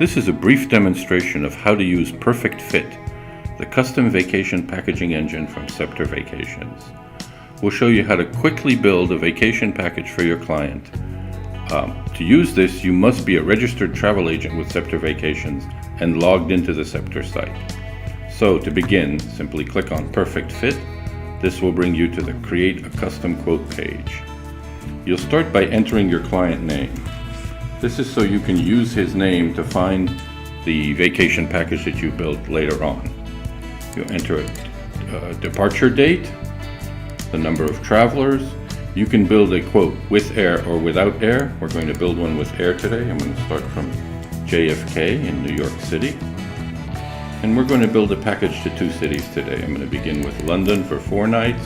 This is a brief demonstration of how to use PerfectFIT, the custom vacation packaging engine from Scepter Vacations. We'll show you how to quickly build a vacation package for your client. To use this, you must be a registered travel agent with Scepter Vacations and logged into the Scepter site. So to begin, simply click on PerfectFIT. This will bring you to the Create a Custom Quote page. You'll start by entering your client name. This is so you can use his name to find the vacation package that you built later on. You'll enter a departure date, the number of travelers. You can build a quote with air or without air. We're going to build one with air today. I'm going to start from JFK in New York City. And we're going to build a package to 2 cities today. I'm going to begin with London for 4 nights,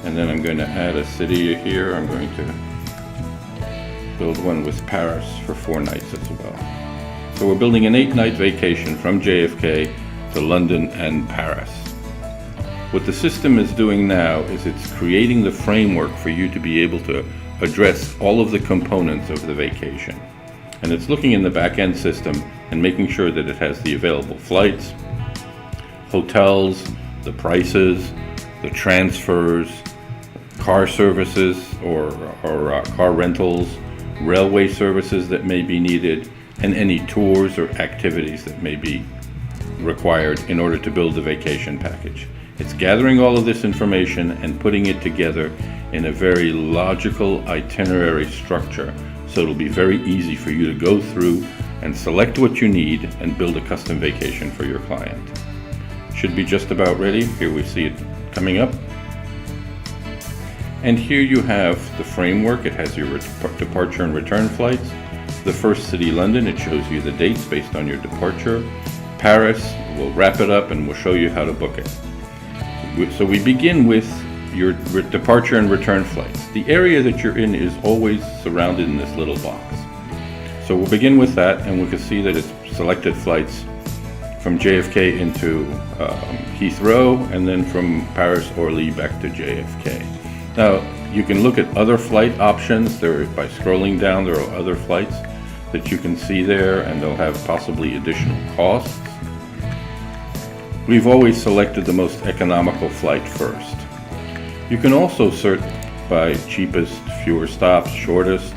and then I'm going to add a city here. I'm going to build one with Paris for 4 nights as well. So we're building an 8-night vacation from JFK to London and Paris. What the system is doing now is it's creating the framework for you to be able to address all of the components of the vacation. And it's looking in the back-end system and making sure that it has the available flights, hotels, the prices, the transfers, car services or car rentals, railway services that may be needed, and any tours or activities that may be required in order to build the vacation package. It's gathering all of this information and putting it together in a very logical itinerary structure, so it'll be very easy for you to go through and select what you need and build a custom vacation for your client. Should be just about ready. Here we see it coming up. And here you have the framework. It has your departure and return flights. The first city, London, it shows you the dates based on your departure. Paris, we'll wrap it up and we'll show you how to book it. So we begin with your departure and return flights. The area that you're in is always surrounded in this little box. So we'll begin with that, and we can see that it's selected flights from JFK into Heathrow, and then from Paris Orly back to JFK. Now, you can look at other flight options. By scrolling down, there are other flights that you can see there, and they'll have possibly additional costs. We've always selected the most economical flight first. You can also sort by cheapest, fewer stops, shortest,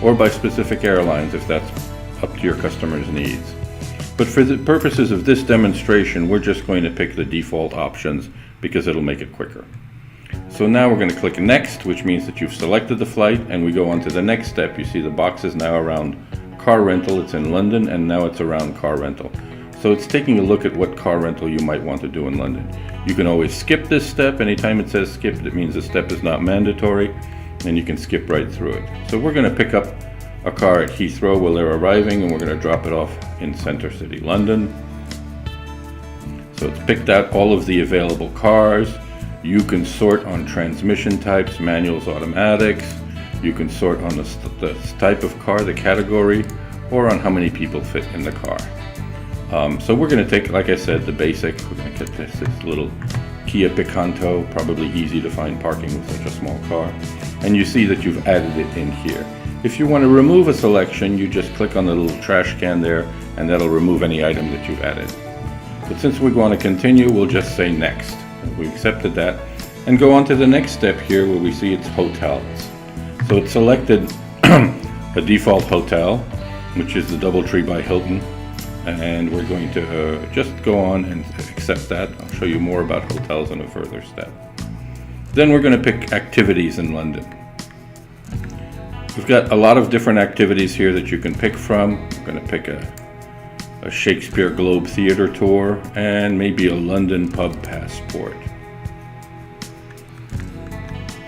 or by specific airlines if that's up to your customer's needs. But for the purposes of this demonstration, we're just going to pick the default options because it'll make it quicker. So now we're going to click Next, which means that you've selected the flight, and we go on to the next step. You see the box is now around car rental. It's in London, and now it's around car rental. So it's taking a look at what car rental you might want to do in London. You can always skip this step. Anytime it says skip, it means the step is not mandatory, and you can skip right through it. So we're going to pick up a car at Heathrow while they're arriving, and we're going to drop it off in Center City, London. So it's picked out all of the available cars. You can sort on transmission types, manuals, automatics. You can sort on the type of car, the category, or on how many people fit in the car. So we're going to take, like I said, the basic. We're going to get this little Kia Picanto, probably easy to find parking with such a small car. And you see that you've added it in here. If you want to remove a selection, you just click on the little trash can there, and that'll remove any item that you've added. But since we want to continue, we'll just say Next. We accepted that, and go on to the next step here where we see it's hotels. So it's selected a default hotel, which is the DoubleTree by Hilton. And we're going to just go on and accept that. I'll show you more about hotels in a further step. Then we're going to pick activities in London. We've got a lot of different activities here that you can pick from. We're going to pick a Shakespeare Globe Theatre tour and maybe a London pub passport.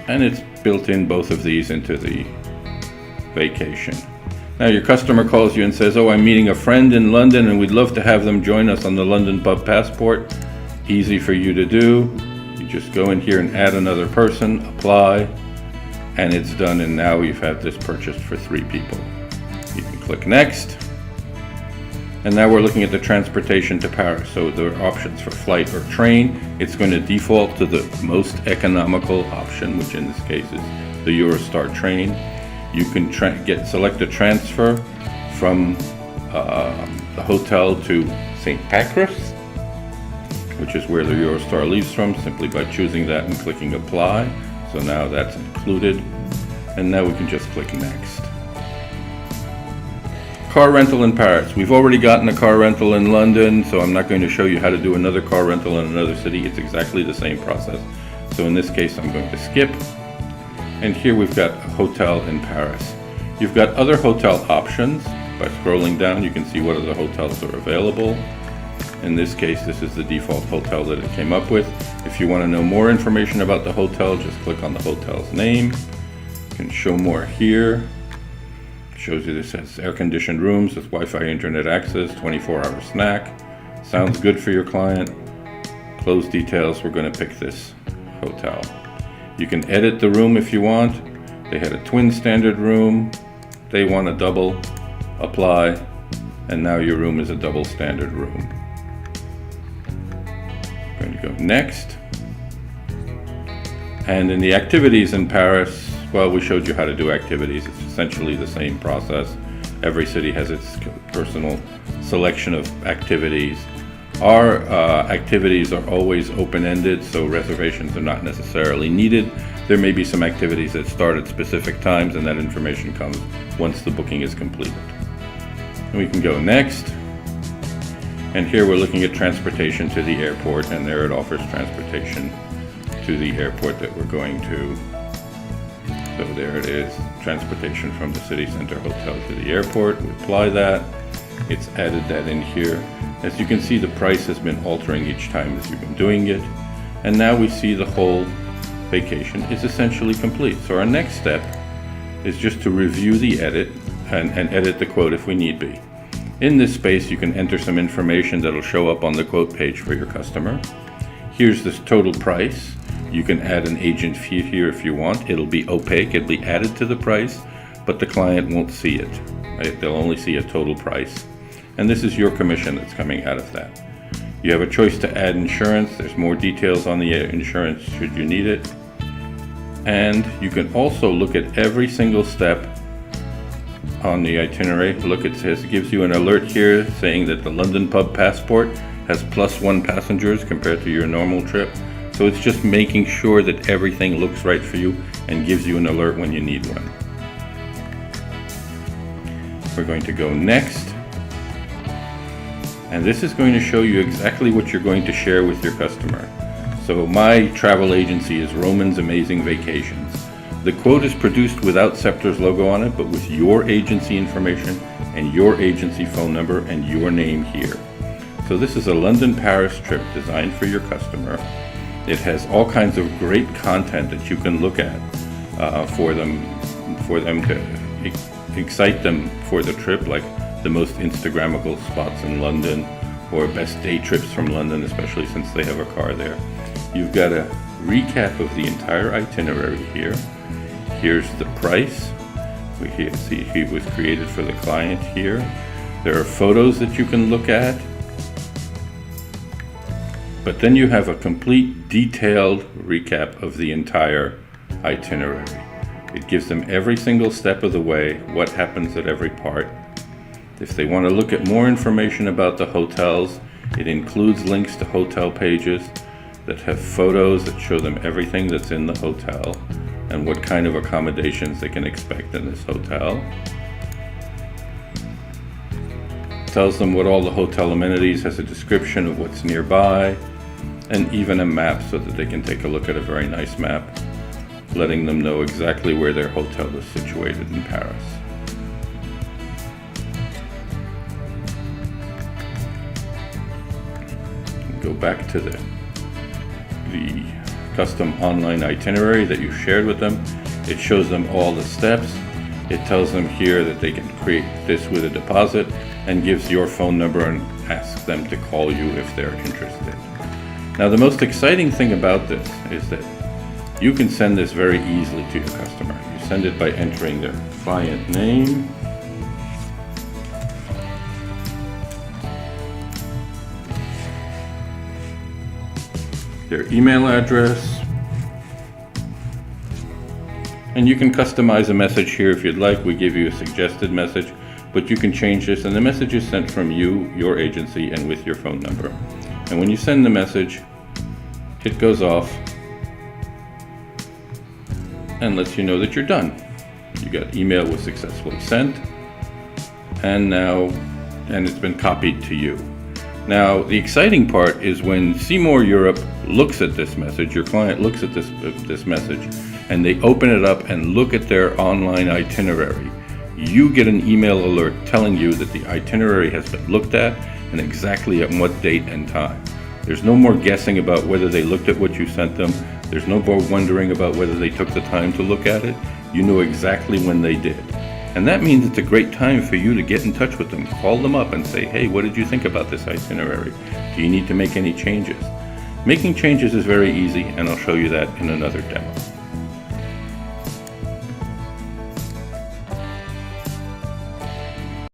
And it's built in both of these into the vacation. Now your customer calls you and says, oh, I'm meeting a friend in London and we'd love to have them join us on the London Pub Passport. Easy for you to do. You just go in here and add another person, apply, and it's done, and now you've had this purchased for 3 people. You can click Next. And now we're looking at the transportation to Paris. So there are options for flight or train. It's going to default to the most economical option, which in this case is the Eurostar train. You can select a transfer from the hotel to St. Pancras, which is where the Eurostar leaves from, simply by choosing that and clicking apply. So now that's included. And now we can just click next. Car rental in Paris. We've already gotten a car rental in London, so I'm not going to show you how to do another car rental in another city. It's exactly the same process. So in this case, I'm going to skip. And here we've got a hotel in Paris. You've got other hotel options. By scrolling down, you can see what other hotels are available. In this case, this is the default hotel that it came up with. If you want to know more information about the hotel, just click on the hotel's name. You can show more here. Shows you this has air-conditioned rooms with Wi-Fi internet access, 24-hour snack. Sounds good for your client. Close details, we're going to pick this hotel. You can edit the room if you want. They had a twin standard room. They want a double. Apply. And now your room is a double standard room. Going to go next. And in the activities in Paris, well, we showed you how to do activities. It's essentially the same process. Every city has its personal selection of activities. Our activities are always open-ended, so reservations are not necessarily needed. There may be some activities that start at specific times, and that information comes once the booking is completed. And we can go next. And here we're looking at transportation to the airport, and there it offers transportation to the airport that we're going to. So there it is, transportation from the city center hotel to the airport. We apply that. It's added that in here. As you can see, the price has been altering each time as you've been doing it. And now we see the whole vacation is essentially complete. So our next step is just to review the edit and edit the quote if we need be. In this space, you can enter some information that'll show up on the quote page for your customer. Here's the total price. You can add an agent fee here if you want. It'll be opaque, it'll be added to the price, but the client won't see it. Right? They'll only see a total price. And this is your commission that's coming out of that. You have a choice to add insurance. There's more details on the insurance should you need it. And you can also look at every single step on the itinerary. Look, it gives you an alert here saying that the London pub passport has +1 passengers compared to your normal trip. So it's just making sure that everything looks right for you and gives you an alert when you need one. We're going to go next. And this is going to show you exactly what you're going to share with your customer. So my travel agency is Roman's Amazing Vacations. The quote is produced without Scepter's logo on it, but with your agency information and your agency phone number and your name here. So this is a London-Paris trip designed for your customer. It has all kinds of great content that you can look at for them to excite them for the trip, like the most Instagrammable spots in London or best day trips from London, especially since they have a car there. You've got a recap of the entire itinerary here. Here's the price. We can see it was created for the client here. There are photos that you can look at. But then you have a complete detailed recap of the entire itinerary. It gives them every single step of the way, what happens at every part. If they want to look at more information about the hotels, it includes links to hotel pages that have photos that show them everything that's in the hotel and what kind of accommodations they can expect in this hotel. Tells them what all the hotel amenities, has a description of what's nearby, and even a map so that they can take a look at a very nice map, letting them know exactly where their hotel is situated in Paris. Go back to the custom online itinerary that you shared with them. It shows them all the steps. It tells them here that they can create this with a deposit and gives your phone number and asks them to call you if they're interested. Now, the most exciting thing about this is that you can send this very easily to your customer. You send it by entering their client name, their email address, and you can customize a message here if you'd like. We give you a suggested message, but you can change this, and the message is sent from you, your agency, and with your phone number. And when you send the message, it goes off and lets you know that you're done. You got email was successfully sent, and it's been copied to you. Now, the exciting part is when Seymour Europe looks at this message, your client looks at this message, and they open it up and look at their online itinerary. You get an email alert telling you that the itinerary has been looked at and exactly at what date and time. There's no more guessing about whether they looked at what you sent them. There's no more wondering about whether they took the time to look at it. You know exactly when they did. And that means it's a great time for you to get in touch with them. Call them up and say, hey, what did you think about this itinerary? Do you need to make any changes? Making changes is very easy, and I'll show you that in another demo.